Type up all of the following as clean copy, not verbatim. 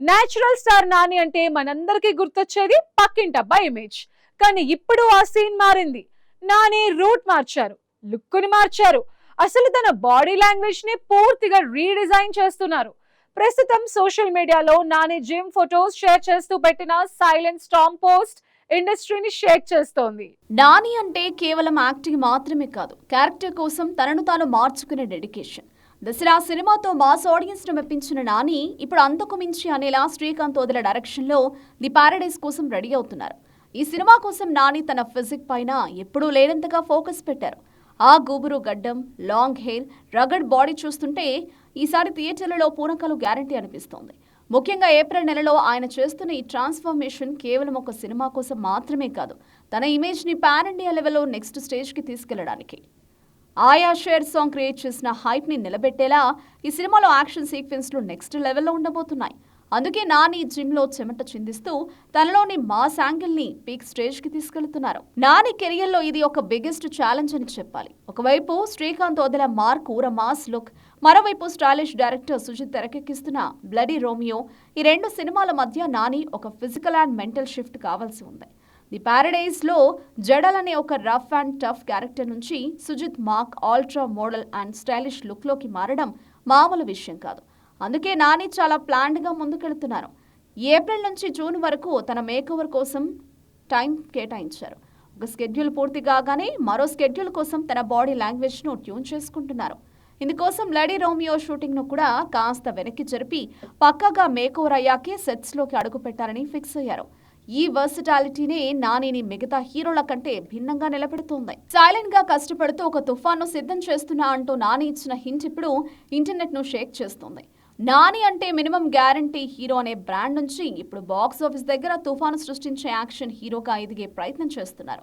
Natural star Nani అంటే మనందరికీ గుర్తొచ్చేది పక్కింటబ్బాయి ఇమేజ్. కానీ ఇప్పుడు ఆ సీన్ మారింది. నాని రూట్ మార్చారు, లుక్ ని మార్చారు. అసలు తన బాడీ లాంగ్వేజ్ ని పూర్తిగా రీడిజైన్ చేస్తున్నారు. ప్రస్తుతం సోషల్ మీడియాలో నాని జిమ్ ఫొటోస్ షేర్ చేస్తూ పెట్టిన సైలెంట్ స్టామ్ పోస్ట్ ఇండస్ట్రీని షేక్ చేస్తోంది. నాని అంటే కేవలం యాక్టింగ్ మాత్రమే కాదు, క్యారెక్టర్ కోసం తనను తాను మార్చుకునే డెడికేషన్. దసరా సినిమాతో మాస్ ఆడియన్స్ ను మెప్పించిన నాని ఇప్పుడు అంతకు మించి అనేలా శ్రీకాంత్ వదిల డైరెక్షన్ లో ది పారడైజ్ కోసం రెడీ అవుతున్నారు. ఈ సినిమా కోసం నాని తన ఫిజిక్ పైన ఎప్పుడూ లేనంతగా ఫోకస్ పెట్టారు. ఆ గుబురు గడ్డం, లాంగ్ హెయిర్, రగడ్ బాడీ చూస్తుంటే ఈసారి థియేటర్లలో పూనకాలు గ్యారంటీ అనిపిస్తోంది. ముఖ్యంగా ఏప్రిల్ నెలలో ఆయన చేస్తున్న ఈ ట్రాన్స్ఫర్మేషన్ కేవలం ఒక సినిమా కోసం మాత్రమే కాదు, తన ఇమేజ్ ని పాన్ ఇండియా లెవెల్లో నెక్స్ట్ స్టేజ్ కి తీసుకెళ్లడానికి. ఆయా షేర్ సాంగ్ క్రియేట్ చేసిన హైప్ ని నిలబెట్టేలా ఈ సినిమాలో యాక్షన్ సీక్వెన్స్లు నెక్స్ట్ లెవెల్లో ఉండబోతున్నాయి. అందుకే నాని జిమ్ లో చెమట చిందిస్తూ తనలోని మాస్ యాంగిల్ ని పీక్ స్టేజ్ కి తీసుకెళ్తున్నారు. నాని కెరియర్ లో ఇది ఒక బిగ్గెస్ట్ ఛాలెంజ్ అని చెప్పాలి. ఒకవైపు శ్రీకాంత్ వదిల మార్క్ ఊర మాస్ లుక్, మరోవైపు స్టైలిష్ డైరెక్టర్ సుజిత్ తెరకెక్కిస్తున్న బ్లడీ రోమియో. ఈ రెండు సినిమాల మధ్య నాని ఒక ఫిజికల్ అండ్ మెంటల్ షిఫ్ట్ కావాల్సి ఉంది. ది పారడైజ్ లో జడల్ అనే ఒక రఫ్ అండ్ టఫ్ క్యారెక్టర్ నుంచి Sujith mark ultra model and stylish look లోకి మారడం మామూలు విషయం కాదు. అందుకే నాని చాలా ప్లాన్డ్ గా ముందుకెళ్తున్నారు. ఏప్రిల్ నుంచి జూన్ వరకు తన మేకోవర్ కోసం టైం కేటాయించారు. ఒక స్కెడ్యూల్ పూర్తి కాగానే మరో స్కెడ్యూల్ కోసం తన బాడీ లాంగ్వేజ్ ను ట్యూన్ చేసుకుంటున్నారు. ఇందుకోసం బ్లడీ రోమియో షూటింగ్ ను కూడా కాస్త వెనక్కి జరిపి పక్కాగా మేకోవర్ అయ్యాకే సెట్స్ లోకి అడుగు పెట్టారని ఫిక్స్ అయ్యారు. ఈ వర్సిటాలిటీనే నానిని మిగతా హీరోల కంటే భిన్నంగా నిలబెడుతోంది. సైలెంట్ గా కష్టపడుతూ ఒక తుఫాన్ను సిద్ధం చేస్తున్నా అంటూ నాని ఇచ్చిన హింట్ ఇప్పుడు ఇంటర్నెట్ ను షేక్ చేస్తోంది. నాని అంటే మినిమం గ్యారంటీ హీరో అనే బ్రాండ్ నుంచి ఇప్పుడు బాక్స్ ఆఫీస్ దగ్గర తుఫాను సృష్టించే యాక్షన్ హీరోగా ఎదిగే ప్రయత్నం చేస్తున్నారు.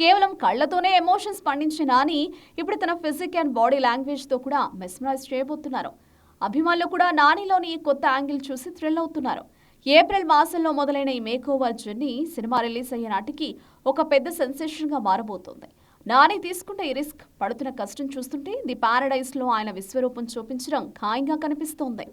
కేవలం కళ్లతోనే ఎమోషన్స్ పండించే నాని ఇప్పుడు తన ఫిజిక్ అండ్ బాడీ లాంగ్వేజ్ తో కూడా మెస్మరైజ్ చేయబోతున్నారు. అభిమానులు కూడా నానిలోని కొత్త యాంగిల్ చూసి థ్రిల్ అవుతున్నారు. ఏప్రిల్ మాసంలో మొదలైన ఈ మేకోవర్ జర్నీ సినిమా రిలీజ్ అయ్యే నాటికి ఒక పెద్ద సెన్సేషన్ గా మారబోతోంది. నాని తీసుకుంటే ఈ రిస్క్, పడుతున్న కష్టం చూస్తుంటే ది పారడైజ్ లో ఆయన విశ్వరూపం చూపించడం ఖాయంగా కనిపిస్తోంది.